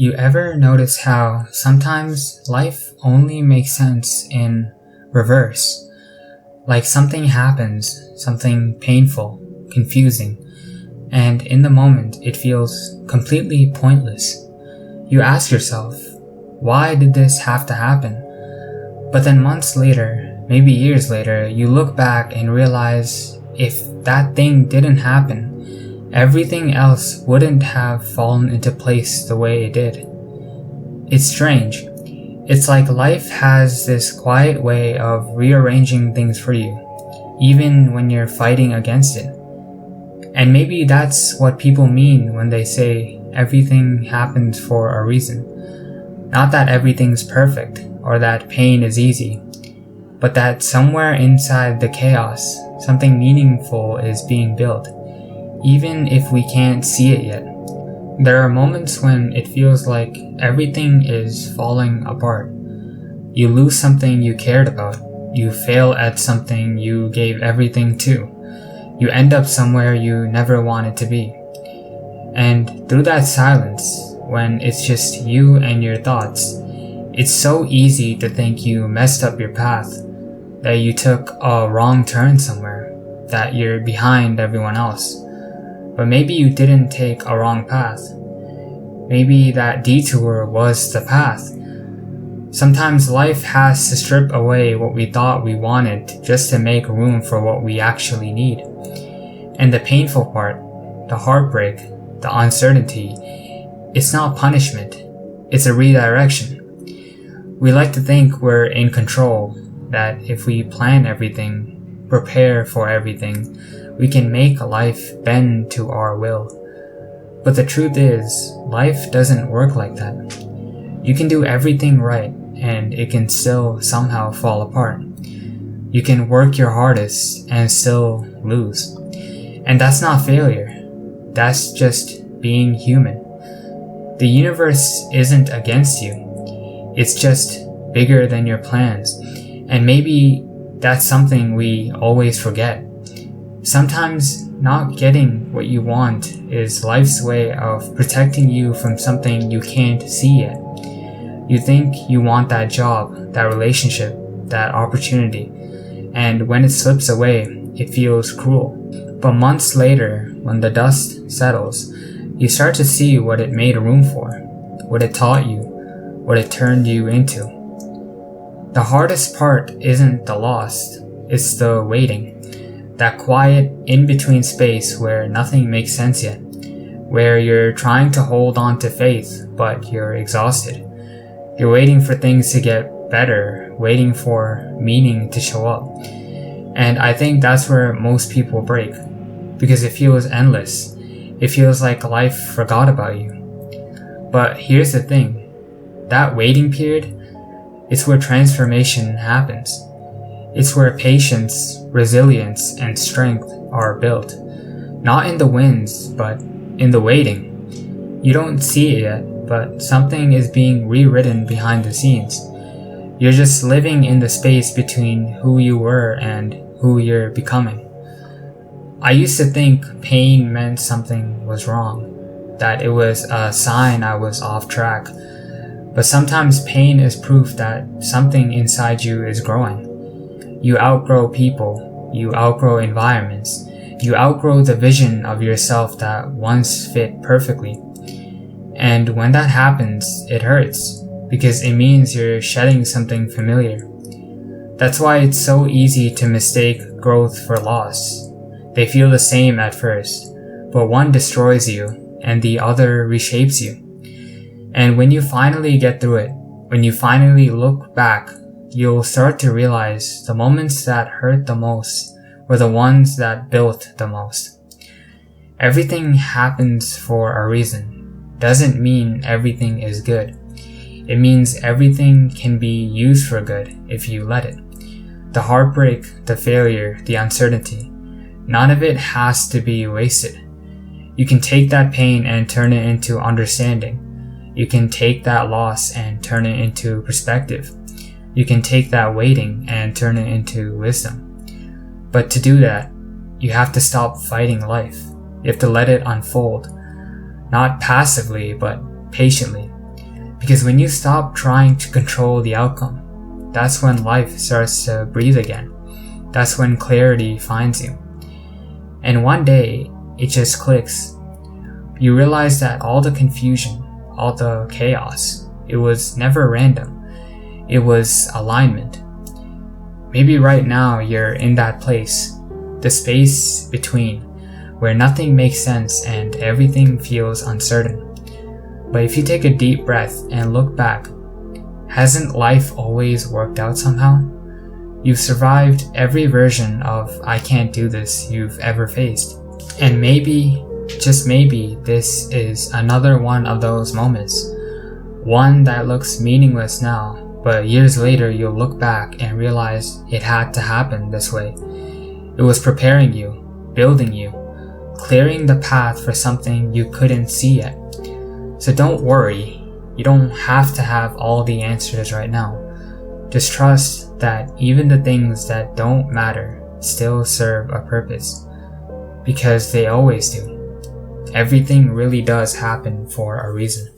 You ever notice how sometimes life only makes sense in reverse? Like something happens, something painful, confusing, and in the moment it feels completely pointless. You ask yourself, why did this have to happen? But then months later, maybe years later, you look back and realize if that thing didn't happen, everything else wouldn't have fallen into place the way it did. It's strange. It's like life has this quiet way of rearranging things for you, even when you're fighting against it. And maybe that's what people mean when they say everything happens for a reason. Not that everything's perfect or that pain is easy, but that somewhere inside the chaos, something meaningful is being built, even if we can't see it yet. There are moments when it feels like everything is falling apart. You lose something you cared about. You fail at something you gave everything to. You end up somewhere you never wanted to be. And through that silence, when it's just you and your thoughts, it's so easy to think you messed up your path, that you took a wrong turn somewhere, that you're behind everyone else. But maybe you didn't take a wrong path. Maybe that detour was the path. Sometimes life has to strip away what we thought we wanted just to make room for what we actually need. And the painful part, the heartbreak, the uncertainty, it's not punishment, it's a redirection. We like to think we're in control, that if we plan everything, prepare for everything, we can make life bend to our will. But the truth is, life doesn't work like that. You can do everything right, and it can still somehow fall apart. You can work your hardest and still lose. And that's not failure. That's just being human. The universe isn't against you. It's just bigger than your plans. And maybe that's something we always forget. Sometimes not getting what you want is life's way of protecting you from something you can't see yet. You think you want that job, that relationship, that opportunity, and when it slips away, it feels cruel. But months later, when the dust settles, you start to see what it made room for, what it taught you, what it turned you into. The hardest part isn't the loss, it's the waiting. That quiet, in-between space where nothing makes sense yet, where you're trying to hold on to faith, but you're exhausted. You're waiting for things to get better, waiting for meaning to show up. And I think that's where most people break, because it feels endless. It feels like life forgot about you. But here's the thing, that waiting period, it's where transformation happens. It's where patience, resilience, and strength are built. Not in the wins, but in the waiting. You don't see it yet, but something is being rewritten behind the scenes. You're just living in the space between who you were and who you're becoming. I used to think pain meant something was wrong, that it was a sign I was off track. But sometimes pain is proof that something inside you is growing. You outgrow people, you outgrow environments, you outgrow the vision of yourself that once fit perfectly. And when that happens, it hurts, because it means you're shedding something familiar. That's why it's so easy to mistake growth for loss. They feel the same at first, but one destroys you, and the other reshapes you. And when you finally get through it, when you finally look back, you'll start to realize the moments that hurt the most were the ones that built the most. Everything happens for a reason. Doesn't mean everything is good. It means everything can be used for good if you let it. The heartbreak, the failure, the uncertainty, none of it has to be wasted. You can take that pain and turn it into understanding. You can take that loss and turn it into perspective. You can take that waiting and turn it into wisdom. But to do that, you have to stop fighting life. You have to let it unfold. Not passively, but patiently. Because when you stop trying to control the outcome, that's when life starts to breathe again. That's when clarity finds you. And one day, it just clicks. You realize that all the confusion, all the chaos, it was never random. It was alignment. Maybe right now you're in that place, the space between, where nothing makes sense and everything feels uncertain. But if you take a deep breath and look back, hasn't life always worked out somehow? You've survived every version of "I can't do this" you've ever faced. And maybe, just maybe, this is another one of those moments. One that looks meaningless now, but years later you'll look back and realize it had to happen this way. It was preparing you, building you, clearing the path for something you couldn't see yet. So don't worry, you don't have to have all the answers right now. Just trust that even the things that don't matter still serve a purpose. Because they always do. Everything really does happen for a reason.